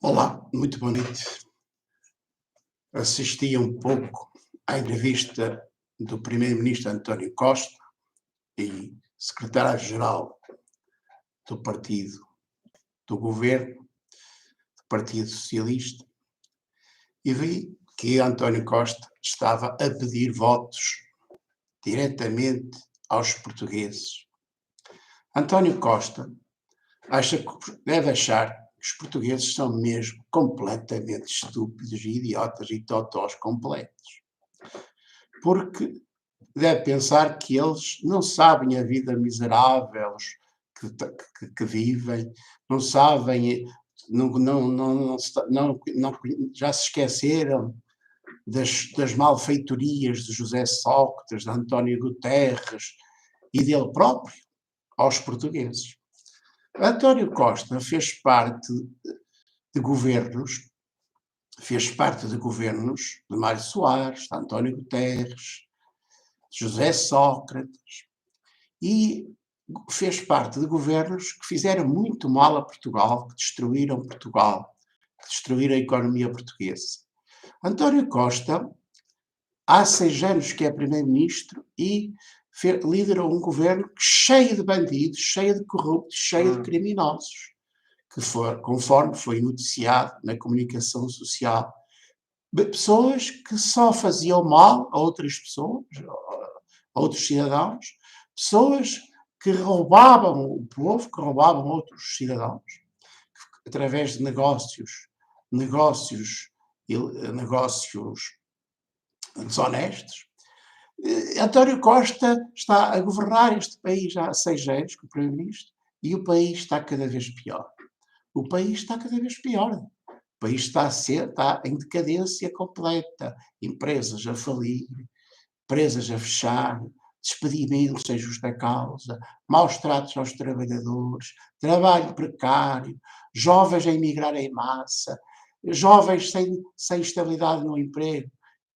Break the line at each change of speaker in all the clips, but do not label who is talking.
Olá, muito boa noite. Assisti um pouco à entrevista do primeiro-ministro António Costa e secretário-geral do partido do governo, do Partido Socialista, e vi que António Costa estava a pedir votos diretamente aos portugueses. António Costa deve achar que os portugueses são mesmo completamente estúpidos e idiotas e totós completos. Porque deve pensar que eles não sabem a vida miserável que vivem, não sabem, já se esqueceram das malfeitorias de José Sócrates, de António Guterres e dele próprio aos portugueses. António Costa fez parte de governos de Mário Soares, de António Guterres, de José Sócrates, e fez parte de governos que fizeram muito mal a Portugal, que destruíram Portugal, que destruíram a economia portuguesa. António Costa, há 6 anos que é primeiro-ministro e liderou um governo cheio de bandidos, cheio de corruptos, cheio de criminosos, conforme foi noticiado na comunicação social, pessoas que só faziam mal a outras pessoas, a outros cidadãos, pessoas que roubavam o povo, que roubavam outros cidadãos, através de negócios desonestos. António Costa está a governar este país há 6 anos, como primeiro-ministro, e o país está cada vez pior. O país está cada vez pior. O país está em decadência completa. Empresas a falir, empresas a fechar, despedimentos sem justa causa, maus tratos aos trabalhadores, trabalho precário, jovens a emigrar em massa, jovens sem estabilidade no emprego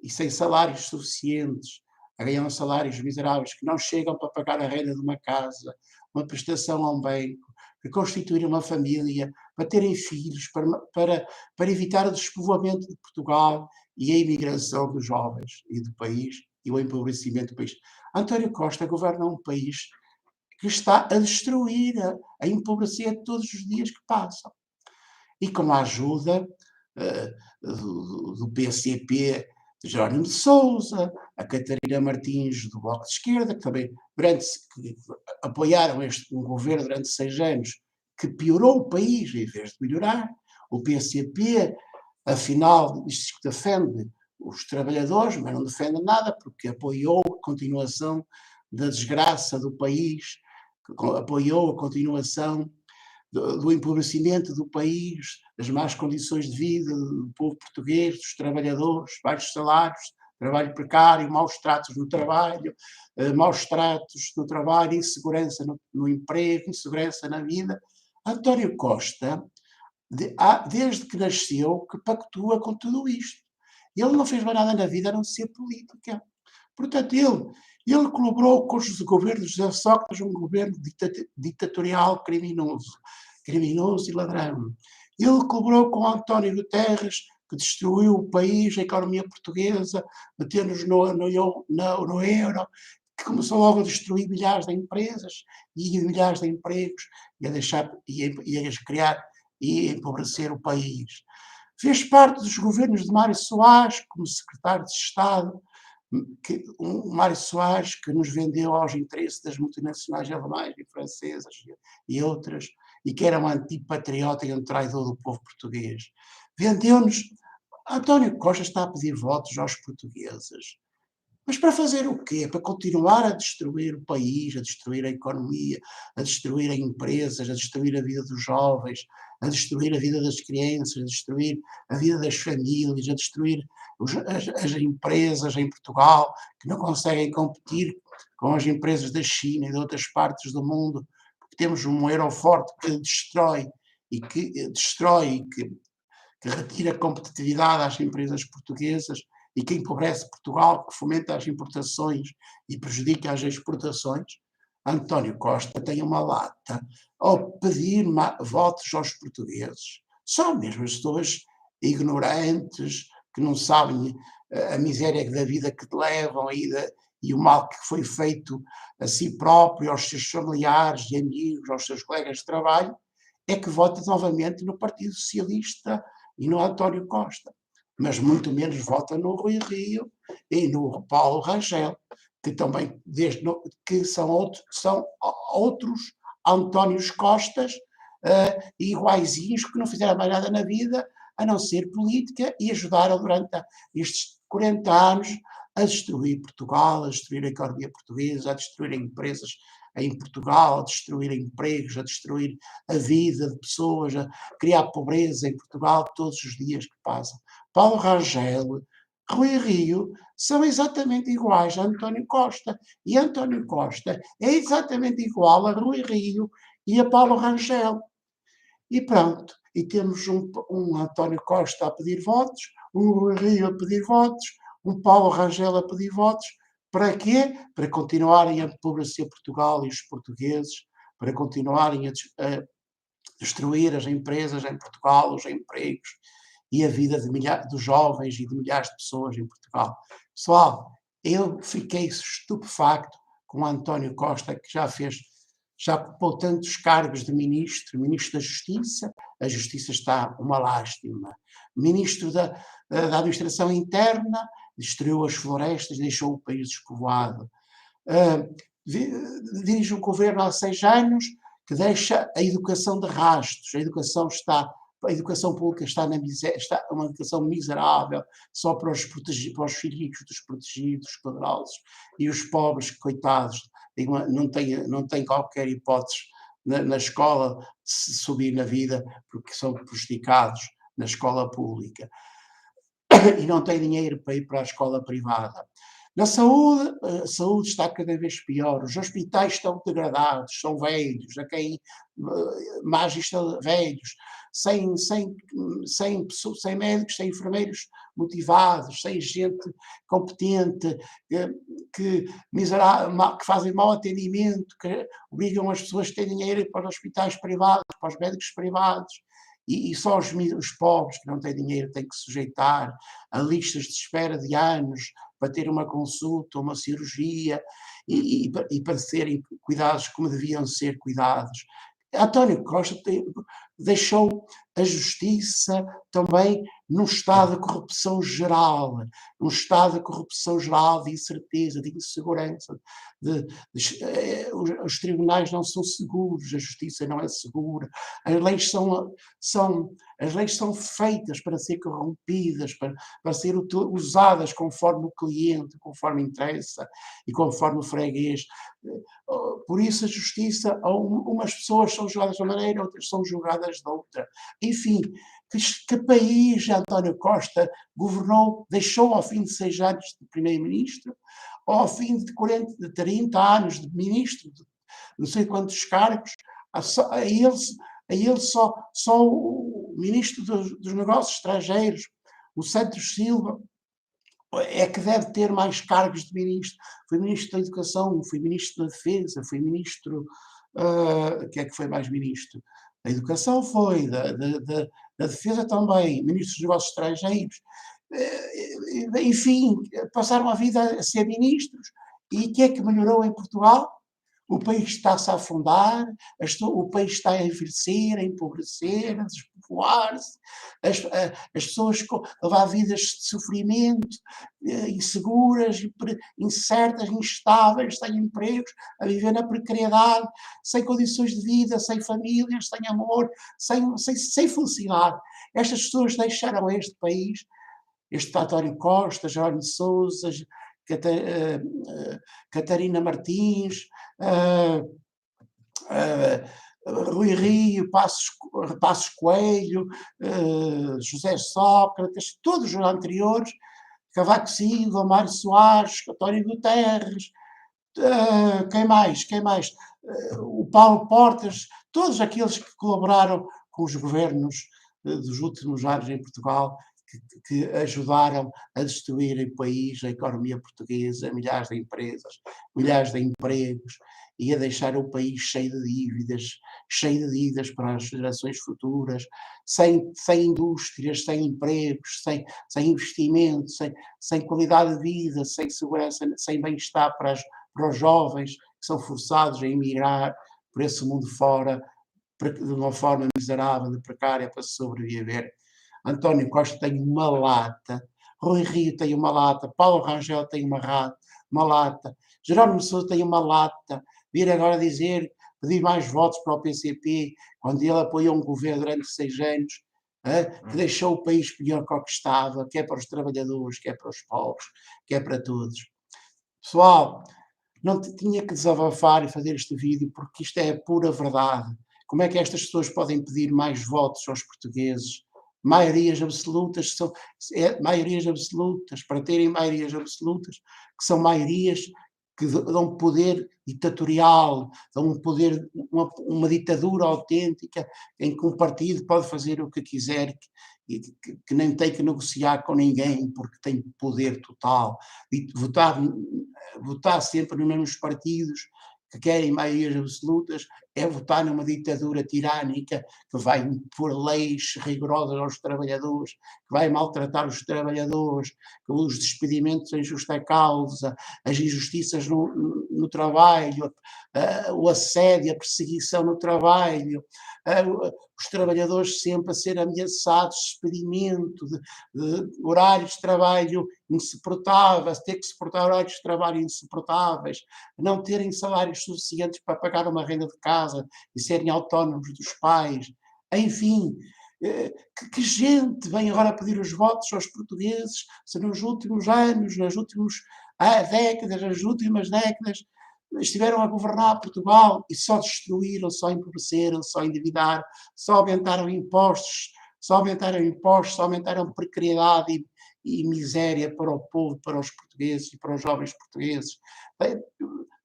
e sem salários suficientes, a ganhar salários miseráveis que não chegam para pagar a renda de uma casa, uma prestação a um banco, para constituir uma família, para terem filhos, para evitar o despovoamento de Portugal e a imigração dos jovens e do país e o empobrecimento do país. António Costa governa um país que está a destruir, a empobrecer todos os dias que passam. E com a ajuda do PCP, de Jerónimo de Sousa, a Catarina Martins do Bloco de Esquerda, que também que apoiaram um governo durante 6 anos que piorou o país em vez de melhorar. O PCP, afinal, diz que defende os trabalhadores, mas não defende nada, porque apoiou a continuação da desgraça do país, apoiou a continuação do empobrecimento do país, das más condições de vida do povo português, dos trabalhadores, baixos salários, trabalho precário, maus tratos no trabalho, insegurança no emprego, insegurança na vida. António Costa, desde que nasceu, que pactua com tudo isto. Ele não fez mais nada na vida a não ser política. Portanto, ele colaborou com os governos de José Sócrates, um governo ditatorial criminoso e ladrão. Ele colaborou com António Guterres, que destruiu o país, a economia portuguesa, meteu-nos no euro, que começou logo a destruir milhares de empresas e milhares de empregos e a criar e empobrecer o país. Fez parte dos governos de Mário Soares, como secretário de Estado, Mário Soares, que nos vendeu aos interesses das multinacionais alemãs e francesas e outras, e que era um antipatriota e um traidor do povo português. Vendeu-nos. António Costa está a pedir votos aos portugueses. Mas para fazer o quê? Para continuar a destruir o país, a destruir a economia, a destruir as empresas, a destruir a vida dos jovens, a destruir a vida das crianças, a destruir a vida das famílias, a destruir as empresas em Portugal que não conseguem competir com as empresas da China e de outras partes do mundo, porque temos um euro forte que destrói e que retira competitividade às empresas portuguesas e que empobrece Portugal, que fomenta as importações e prejudica as exportações. António Costa tem uma lata ao pedir votos aos portugueses. Só mesmo as pessoas ignorantes, que não sabem a miséria da vida que te levam e o mal que foi feito a si próprio, aos seus familiares e amigos, aos seus colegas de trabalho, é que vota novamente no Partido Socialista e no António Costa. Mas muito menos vota no Rui Rio e no Paulo Rangel, que também que são outros Antónios Costas, iguaizinhos, que não fizeram mais nada na vida a não ser política e ajudaram durante estes 40 anos a destruir Portugal, a destruir a economia portuguesa, a destruir empresas em Portugal, a destruir empregos, a destruir a vida de pessoas, a criar pobreza em Portugal todos os dias que passam. Paulo Rangel, Rui Rio, são exatamente iguais a António Costa. E António Costa é exatamente igual a Rui Rio e a Paulo Rangel. E pronto, e temos um António Costa a pedir votos, um Rui Rio a pedir votos, um Paulo Rangel a pedir votos. Para quê? Para continuarem a empobrecer Portugal e os portugueses, para continuarem a destruir as empresas em Portugal, os empregos e a vida dos jovens e de milhares de pessoas em Portugal. Pessoal, eu fiquei estupefacto com António Costa, que já ocupou tantos cargos de ministro da Justiça, a Justiça está uma lástima, ministro da Administração Interna, destruiu as florestas, deixou o país despovoado, dirige um governo há 6 anos que deixa a educação de rastros, a educação pública está na miséria, está uma educação miserável, só para os filhos dos protegidos, poderosos, e os pobres, coitados, não têm qualquer hipótese na escola de se subir na vida, porque são prejudicados na escola pública. E não têm dinheiro para ir para a escola privada. Na saúde, a saúde está cada vez pior, os hospitais estão degradados, são velhos, a quem mais estão velhos, sem médicos, sem enfermeiros motivados, sem gente competente, que fazem mau atendimento, que obrigam as pessoas que têm dinheiro a ir para os hospitais privados, para os médicos privados. E só os pobres que não têm dinheiro têm que sujeitar a listas de espera de anos para ter uma consulta, uma cirurgia e para serem cuidados como deviam ser cuidados. António Costa deixou a justiça também num estado de corrupção geral, de incerteza, de insegurança. Os tribunais não são seguros, a justiça não é segura, as leis são feitas para ser corrompidas, para ser usadas conforme o cliente, conforme interessa e conforme o freguês. Por isso a justiça, umas pessoas são julgadas de uma maneira, outras são julgadas de outra. Enfim, que país António Costa governou, deixou ao fim de 6 anos de primeiro-ministro, ao fim de 30 anos de ministro, de não sei quantos cargos, a ele só o ministro dos Negócios Estrangeiros, o Santos Silva, é que deve ter mais cargos de ministro. Foi ministro da Educação, foi ministro da Defesa, foi ministro. Que é que foi mais ministro? Da Educação foi, da Defesa também, ministro dos Negócios Estrangeiros. Enfim, passaram a vida a ser ministros. E o que é que melhorou em Portugal? O país está-se a afundar, o país está a envelhecer, a empobrecer, a despovoar-se, as pessoas a levar vidas de sofrimento, inseguras, incertas, instáveis, sem empregos, a viver na precariedade, sem condições de vida, sem famílias, sem amor, sem felicidade. Estas pessoas deixaram este país, este António Costa, Jerónimo de Sousa, Catarina Martins, Rui Rio, Passos Coelho, José Sócrates, todos os anteriores, Cavaco Silva, Mário Soares, António Guterres, quem mais? O Paulo Portas, todos aqueles que colaboraram com os governos dos últimos anos em Portugal, que ajudaram a destruir o país, a economia portuguesa, milhares de empresas, milhares de empregos, ia deixar o país cheio de dívidas para as gerações futuras, sem indústrias, sem empregos, sem investimento, sem qualidade de vida, sem segurança, sem bem-estar para os jovens que são forçados a emigrar por esse mundo fora, de uma forma miserável e precária para sobreviver. António Costa tem uma lata, Rui Rio tem uma lata, Paulo Rangel tem uma lata, Jerónimo Sousa tem uma lata, vir agora pedir mais votos para o PCP, quando ele apoiou um governo durante 6 anos, que deixou o país pior que o que estava, que é para os trabalhadores, que é para os pobres, que é para todos. Pessoal, não tinha que desabafar e fazer este vídeo, porque isto é a pura verdade. Como é que estas pessoas podem pedir mais votos aos portugueses? Maiorias absolutas, maiorias absolutas, para terem maiorias absolutas, que são maiorias que dão poder ditatorial, dão um poder, uma ditadura autêntica, em que um partido pode fazer o que quiser, que nem tem que negociar com ninguém, porque tem poder total. E votar sempre nos mesmos partidos que querem maiorias absolutas é votar numa ditadura tirânica que vai impor leis rigorosas aos trabalhadores, que vai maltratar os trabalhadores, os despedimentos em justa causa, as injustiças no trabalho, o assédio, a perseguição no trabalho, os trabalhadores sempre a ser ameaçados, despedimento, de horários de trabalho insuportáveis, ter que suportar horários de trabalho insuportáveis, não terem salários suficientes para pagar uma renda de casa e serem autónomos dos pais, enfim, que gente vem agora pedir os votos aos portugueses se nos últimos anos, nas últimas últimas décadas, estiveram a governar Portugal e só destruíram, só empobreceram, só endividaram, só aumentaram impostos, só aumentaram precariedade e miséria para o povo, para os portugueses e para os jovens portugueses.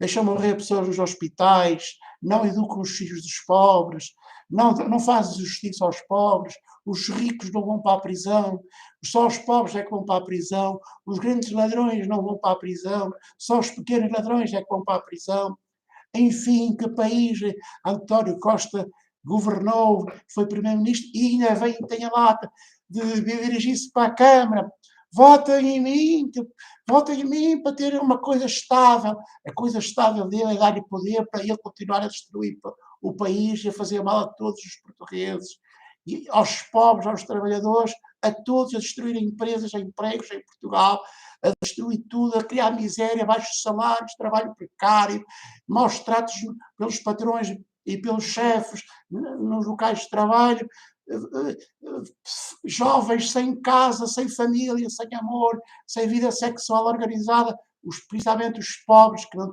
Deixam morrer pessoas nos hospitais, não educam os filhos dos pobres, não fazem justiça aos pobres, os ricos não vão para a prisão, só os pobres é que vão para a prisão, os grandes ladrões não vão para a prisão, só os pequenos ladrões é que vão para a prisão. Enfim, que país António Costa governou, foi primeiro-ministro e ainda tem a lata de dirigir-se para a Câmara. Votem em mim para ter uma coisa estável. A coisa estável dele é dar-lhe poder para ele continuar a destruir o país e a fazer mal a todos os portugueses. E aos pobres, aos trabalhadores, a todos, a destruir empresas, empregos em Portugal, a destruir tudo, a criar miséria, baixos salários, trabalho precário, maus tratos pelos patrões e pelos chefes nos locais de trabalho, jovens sem casa, sem família, sem amor, sem vida sexual organizada, principalmente os pobres que não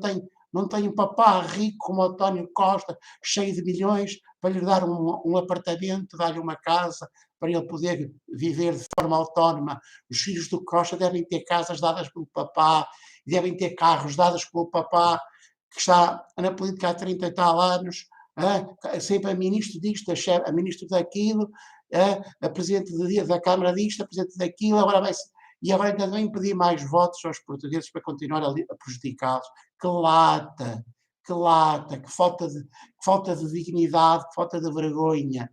têm um papá rico como o António Costa, cheio de milhões, para lhe dar um apartamento, dar-lhe uma casa, para ele poder viver de forma autónoma. Os filhos do Costa devem ter casas dadas pelo papá, devem ter carros dados pelo papá, que está na política há 30 e tal anos, sempre a ministro disto, a ministro daquilo, a presidente da Câmara disto, a presidente daquilo, e agora ainda vem pedir mais votos aos portugueses para continuar a prejudicá-los. Que lata, que falta de dignidade, que falta de vergonha.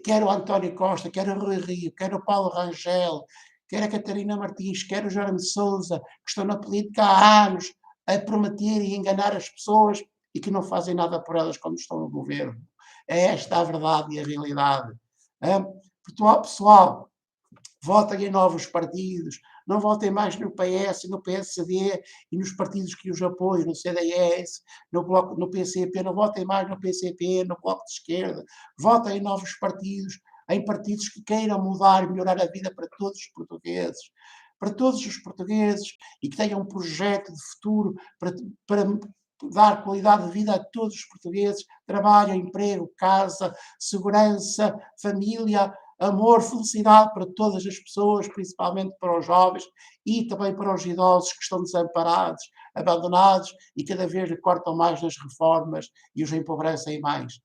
Quer o António Costa, quer o Rui Rio, quer o Paulo Rangel, quer a Catarina Martins, quer o Jerónimo Sousa, que estão na política há anos a prometer e enganar as pessoas e que não fazem nada por elas quando estão no governo. É esta a verdade e a realidade. Pessoal, votem em novos partidos, não votem mais no PS, no PSD e nos partidos que os apoiam, no CDS, no PCP, não votem mais no PCP, no Bloco de Esquerda, votem em novos partidos, em partidos que queiram mudar e melhorar a vida para todos os portugueses, e que tenham um projeto de futuro para dar qualidade de vida a todos os portugueses, trabalho, emprego, casa, segurança, família, amor, felicidade para todas as pessoas, principalmente para os jovens e também para os idosos que estão desamparados, abandonados e cada vez cortam mais nas reformas e os empobrecem mais.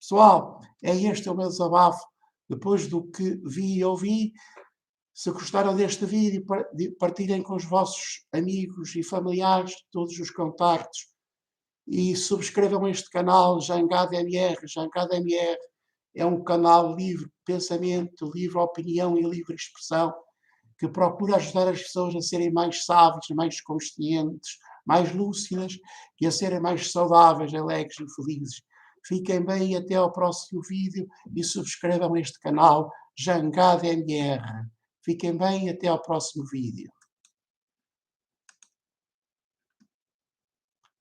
Pessoal, este o meu desabafo depois do que vi e ouvi. Se gostaram deste vídeo, partilhem com os vossos amigos e familiares, todos os contactos. e subscrevam este canal Jangada MR. Jangada MR é um canal livre de pensamento, livre opinião e livre expressão, que procura ajudar as pessoas a serem mais sábias, mais conscientes, mais lúcidas e a serem mais saudáveis, alegres e felizes. Fiquem bem e até ao próximo vídeo e subscrevam este canal Jangada MR. Fiquem bem e até ao próximo vídeo.